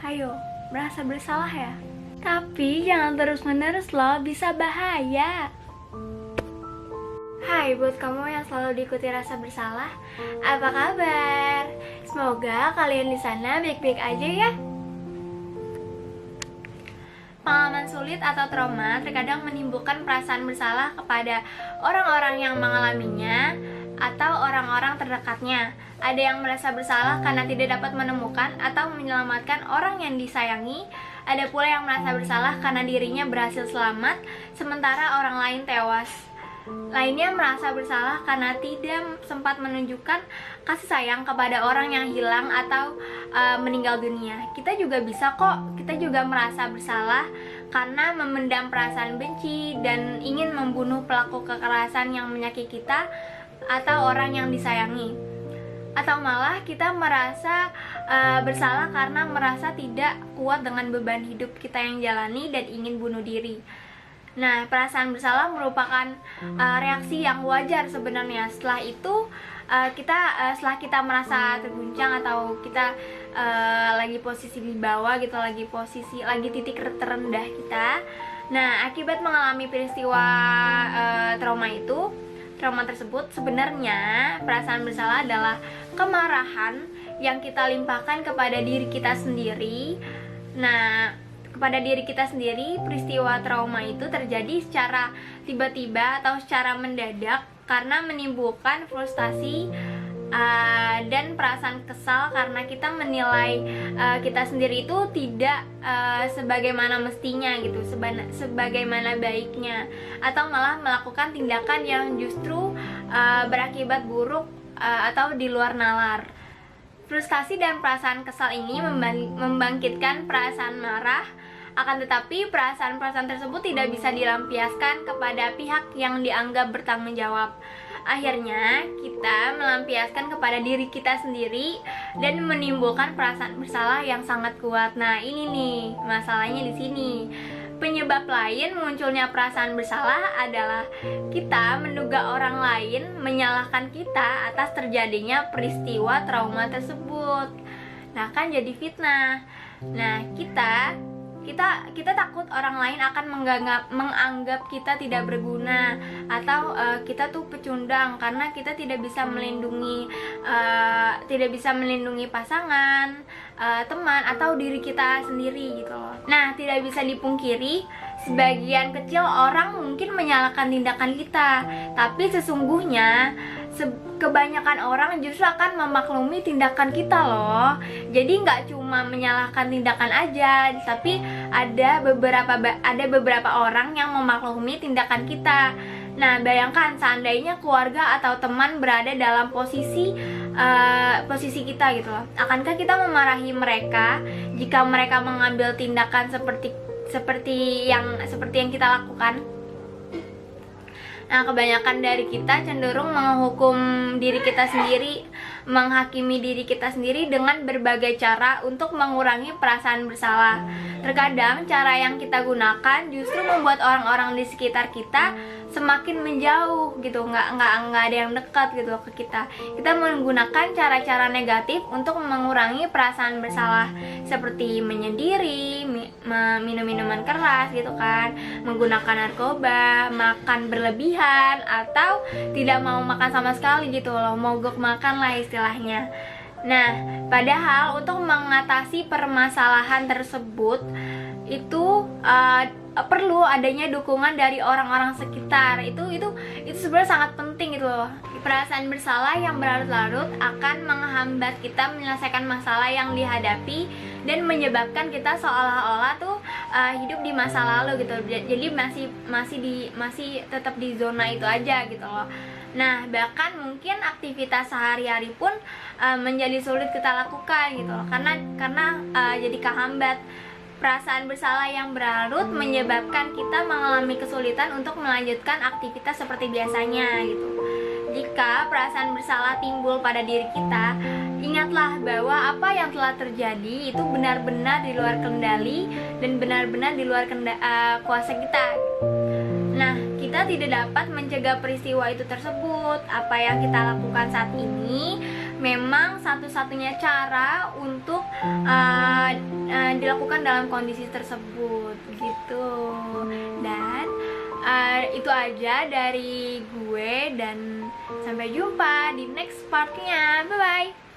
Hayo, merasa bersalah ya. Tapi jangan terus-menerus loh, bisa bahaya. Hai buat kamu yang selalu diikuti rasa bersalah, apa kabar? Semoga kalian di sana baik-baik aja ya. Pengalaman sulit atau trauma terkadang menimbulkan perasaan bersalah kepada orang-orang yang mengalaminya atau orang-orang terdekatnya. Ada yang merasa bersalah karena tidak dapat menemukan atau menyelamatkan orang yang disayangi. Ada pula yang merasa bersalah karena dirinya berhasil selamat, sementara orang lain tewas. Lainnya merasa bersalah karena tidak sempat menunjukkan kasih sayang kepada orang yang hilang atau meninggal dunia. Kita juga bisa kok, kita juga merasa bersalah karena memendam perasaan benci dan ingin membunuh pelaku kekerasan yang menyakiti kita atau orang yang disayangi. Atau malah kita merasa bersalah karena merasa tidak kuat dengan beban hidup kita yang jalani dan ingin bunuh diri. Nah, perasaan bersalah merupakan reaksi yang wajar sebenarnya. Setelah itu setelah kita merasa terguncang atau kita lagi posisi di bawah gitu, lagi titik terendah kita. Nah, akibat mengalami peristiwa trauma tersebut, sebenarnya perasaan bersalah adalah kemarahan yang kita limpahkan kepada diri kita sendiri. Nah, kepada diri kita sendiri, peristiwa trauma itu terjadi secara tiba-tiba atau secara mendadak karena menimbulkan frustasi dan perasaan kesal karena kita menilai kita sendiri itu tidak sebagaimana mestinya gitu, sebagaimana baiknya, atau malah melakukan tindakan yang justru berakibat buruk atau di luar nalar. Frustasi dan perasaan kesal ini membangkitkan perasaan marah, akan tetapi perasaan-perasaan tersebut tidak bisa dilampiaskan kepada pihak yang dianggap bertanggung jawab. Akhirnya kita melampiaskan kepada diri kita sendiri dan menimbulkan perasaan bersalah yang sangat kuat. Nah, ini nih masalahnya di sini. Penyebab lain munculnya perasaan bersalah adalah kita menduga orang lain menyalahkan kita atas terjadinya peristiwa trauma tersebut. Nah, kan jadi fitnah. Nah, kita takut orang lain akan menganggap kita tidak berguna atau kita tuh pecundang karena kita tidak bisa melindungi pasangan, teman atau diri kita sendiri gitu loh. Nah, tidak bisa dipungkiri sebagian kecil orang mungkin menyalahkan tindakan kita, tapi sesungguhnya kebanyakan orang justru akan memaklumi tindakan kita loh. Jadi nggak cuma menyalahkan tindakan aja, tapi ada beberapa orang yang memaklumi tindakan kita. Nah, bayangkan seandainya keluarga atau teman berada dalam posisi kita gitu loh. Akankah kita memarahi mereka jika mereka mengambil tindakan seperti yang kita lakukan? Nah, kebanyakan dari kita cenderung menghukum diri kita sendiri, menghakimi diri kita sendiri dengan berbagai cara untuk mengurangi perasaan bersalah. Terkadang cara yang kita gunakan justru membuat orang-orang di sekitar kita semakin menjauh gitu, nggak ada yang dekat gitu ke kita. Kita menggunakan cara-cara negatif untuk mengurangi perasaan bersalah, seperti menyendiri, minum minuman keras gitu kan, menggunakan narkoba, makan berlebihan, atau tidak mau makan sama sekali gitu loh, mogok makan lah istilahnya. Nah, padahal untuk mengatasi permasalahan tersebut itu perlu adanya dukungan dari orang-orang sekitar. Itu sebenarnya sangat penting gitu loh. Perasaan bersalah yang berlarut-larut akan menghambat kita menyelesaikan masalah yang dihadapi dan menyebabkan kita seolah-olah tuh hidup di masa lalu gitu. Jadi masih tetap di zona itu aja gitu loh. Nah, bahkan mungkin aktivitas sehari-hari pun menjadi sulit kita lakukan gitu loh, karena jadi kehambat. Perasaan bersalah yang berlarut menyebabkan kita mengalami kesulitan untuk melanjutkan aktivitas seperti biasanya gitu. Jika perasaan bersalah timbul pada diri kita, ingatlah bahwa apa yang telah terjadi itu benar-benar di luar kendali dan benar-benar di luar kuasa kita. Nah, kita tidak dapat mencegah peristiwa itu tersebut. Apa yang kita lakukan saat ini memang satu-satunya cara untuk lakukan dalam kondisi tersebut gitu. Dan itu aja dari gue, dan sampai jumpa di next partnya. Bye bye.